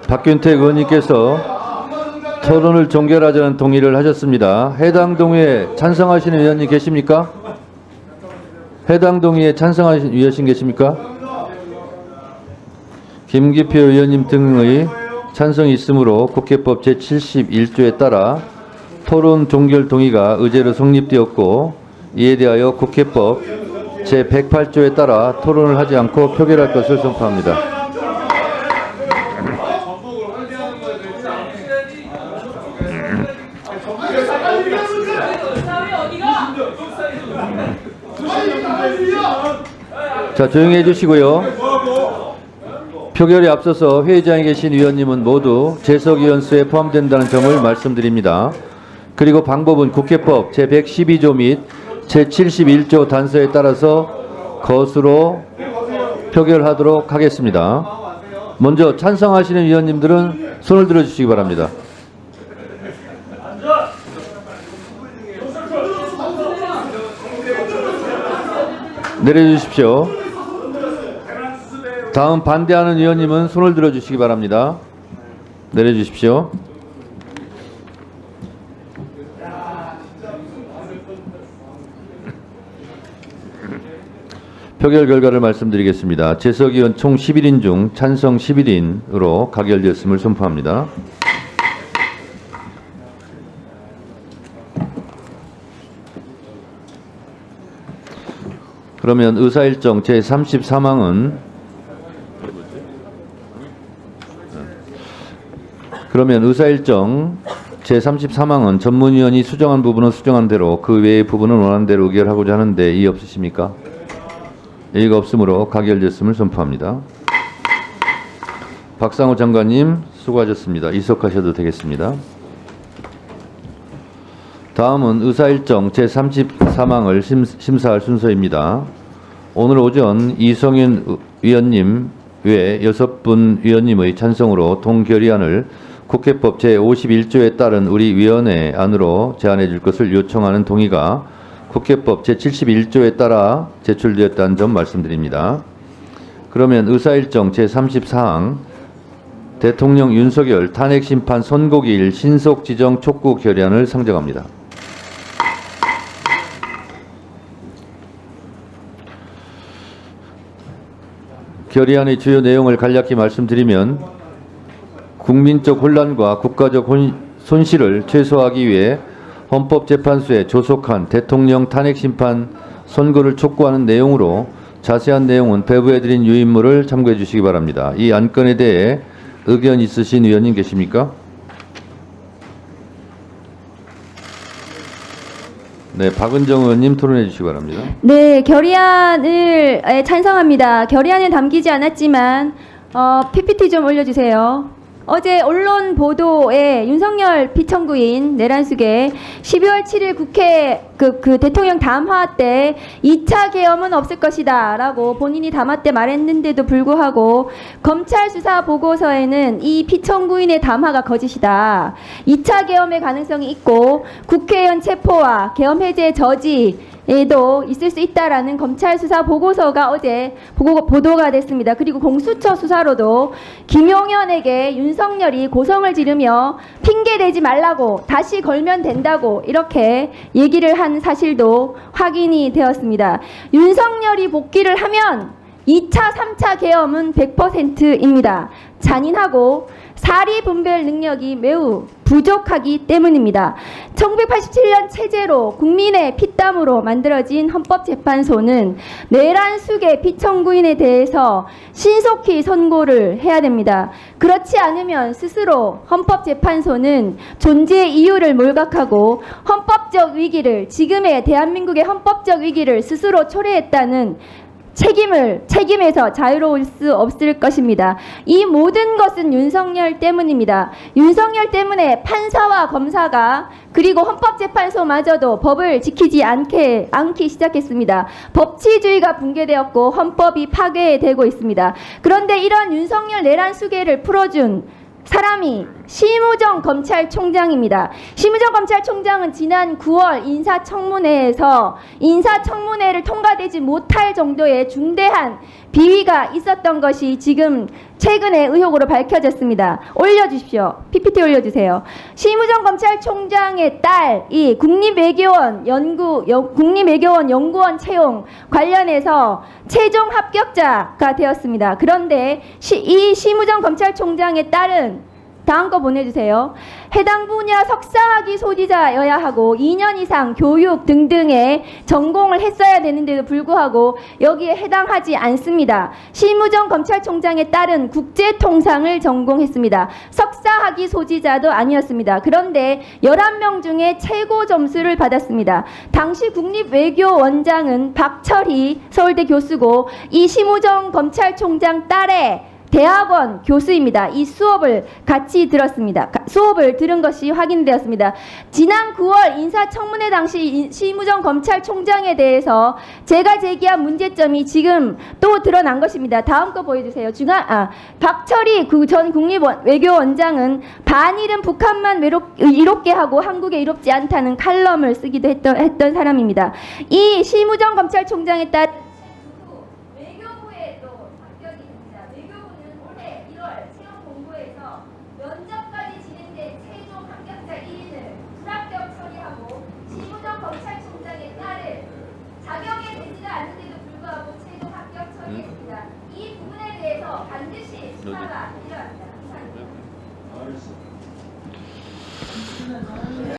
박균택 의원님께서 토론을 종결하자는 동의를 하셨습니다. 해당 동의에 찬성하시는 의원님 계십니까? 해당 동의에 찬성하시는 의원님 계십니까? 김기표 의원님 등의 찬성이 있으므로 국회법 제71조에 따라 토론 종결 동의가 의제로 성립되었고, 이에 대하여 국회법 제108조에 따라 토론을 하지 않고 표결할 것을 선포합니다. 자, 조용히 해주시고요. 표결에 앞서서 회의장에 계신 위원님은 모두 재석위원 수에 포함된다는 점을 말씀드립니다. 그리고 방법은 국회법 제112조 및 제71조 단서에 따라서 것으로 표결하도록 하겠습니다. 먼저 찬성하시는 위원님들은 손을 들어주시기 바랍니다. 내려주십시오. 다음 반대하는 위원님은 손을 들어주시기 바랍니다. 내려주십시오. 표결 결과를 말씀드리겠습니다. 재석위원 총 11인 중 찬성 11인으로 가결되었음을 선포합니다. 그러면 의사일정 제34항은 전문위원이 수정한 부분은 수정한 대로 그 외의 부분은 원하는 대로 의결하고자 하는데 이의 없으십니까? 이의가 없으므로 가결됐음을 선포합니다. 박상호 장관님 수고하셨습니다. 이석하셔도 되겠습니다. 다음은 의사일정 제33항을 심사할 순서입니다. 오늘 오전 이성윤 위원님 외 6분 위원님의 찬성으로 동결의안을 국회법 제51조에 따른 우리 위원회 안으로 제안해 줄 것을 요청하는 동의가 국회법 제71조에 따라 제출되었다는 점 말씀드립니다. 그러면 의사일정 제34항 대통령 윤석열 탄핵심판 선고기일 신속 지정 촉구 결의안을 상정합니다. 결의안의 주요 내용을 간략히 말씀드리면, 국민적 혼란과 국가적 손실을 최소화하기 위해 헌법재판소에 조속한 대통령 탄핵심판 선고를 촉구하는 내용으로, 자세한 내용은 배부해드린 유인물을 참고해 주시기 바랍니다. 이 안건에 대해 의견 있으신 위원님 계십니까? 네, 박은정 의원님 토론해 주시기 바랍니다. 네, 결의안을 찬성합니다. 결의안에 담기지 않았지만 PPT 좀 올려주세요. 어제 언론 보도에 윤석열 피청구인 내란숙의 12월 7일 국회 그 대통령 담화 때 2차 계엄은 없을 것이다 라고 본인이 담화 때 말했는데도 불구하고 검찰 수사 보고서에는 이 피청구인의 담화가 거짓이다, 2차 계엄의 가능성이 있고 국회의원 체포와 계엄 해제 저지에도 있을 수 있다라는 검찰 수사 보고서가 어제 보도가 됐습니다. 그리고 공수처 수사로도 김용현에게 윤석열이 고성을 지르며 핑계대지 말라고 다시 걸면 된다고 이렇게 얘기를 한 사실도 확인이 되었습니다. 윤석열이 복귀를 하면 2차, 3차 계엄은 100%입니다. 잔인하고 사리 분별 능력이 매우 부족하기 때문입니다. 1987년 체제로 국민의 피땀으로 만들어진 헌법재판소는 내란숙의 피청구인에 대해서 신속히 선고를 해야 됩니다. 그렇지 않으면 스스로 헌법재판소는 존재의 이유를 몰각하고 헌법적 위기를, 지금의 대한민국의 헌법적 위기를 스스로 초래했다는 책임에서 자유로울 수 없을 것입니다. 이 모든 것은 윤석열 때문입니다. 윤석열 때문에 판사와 검사가 그리고 헌법재판소마저도 법을 지키지 않기 시작했습니다. 법치주의가 붕괴되었고 헌법이 파괴되고 있습니다. 그런데 이런 윤석열 내란 수계를 풀어준 사람이 심우정 검찰총장입니다. 심우정 검찰총장은 지난 9월 인사청문회에서 인사청문회를 통과되지 못할 정도의 중대한 비위가 있었던 것이 지금 최근에 의혹으로 밝혀졌습니다. 올려주십시오. PPT 올려주세요. 심우정 검찰총장의 딸이 국립외교원 연구원 채용 관련해서 최종 합격자가 되었습니다. 그런데 이 심우정 검찰총장의 딸은 다음 거 보내주세요. 해당 분야 석사학위 소지자여야 하고 2년 이상 교육 등등의 전공을 했어야 되는데도 불구하고 여기에 해당하지 않습니다. 심우정 검찰총장의 딸은 국제통상을 전공했습니다. 석사학위 소지자도 아니었습니다. 그런데 11명 중에 최고 점수를 받았습니다. 당시 국립외교원장은 박철희 서울대 교수고 이 심우정 검찰총장 딸의 대학원 교수입니다. 이 수업을 같이 들었습니다. 수업을 들은 것이 확인되었습니다. 지난 9월 인사청문회 당시 심우정 검찰총장에 대해서 제가 제기한 문제점이 지금 또 드러난 것입니다. 다음 거 보여주세요. 박철희 전 국립외교원장은 반일은 북한만 이롭게 하고 한국에 이롭지 않다는 칼럼을 쓰기도 했던 사람입니다. 이 심우정 검찰총장에 따라 외교부에 또 합격이 됩니다. 외교부는 올해 1월 채용 공고에서 면접까지 진행된 최종 합격자 1인을 불합격 처리하고 심우정 검찰총장의 딸을 자격에 되지도 않는데도 불구하고 최종 합격 처리했습니다. 이 부분에 대해서 반드시 수사가 필요합니다. 이상입니다.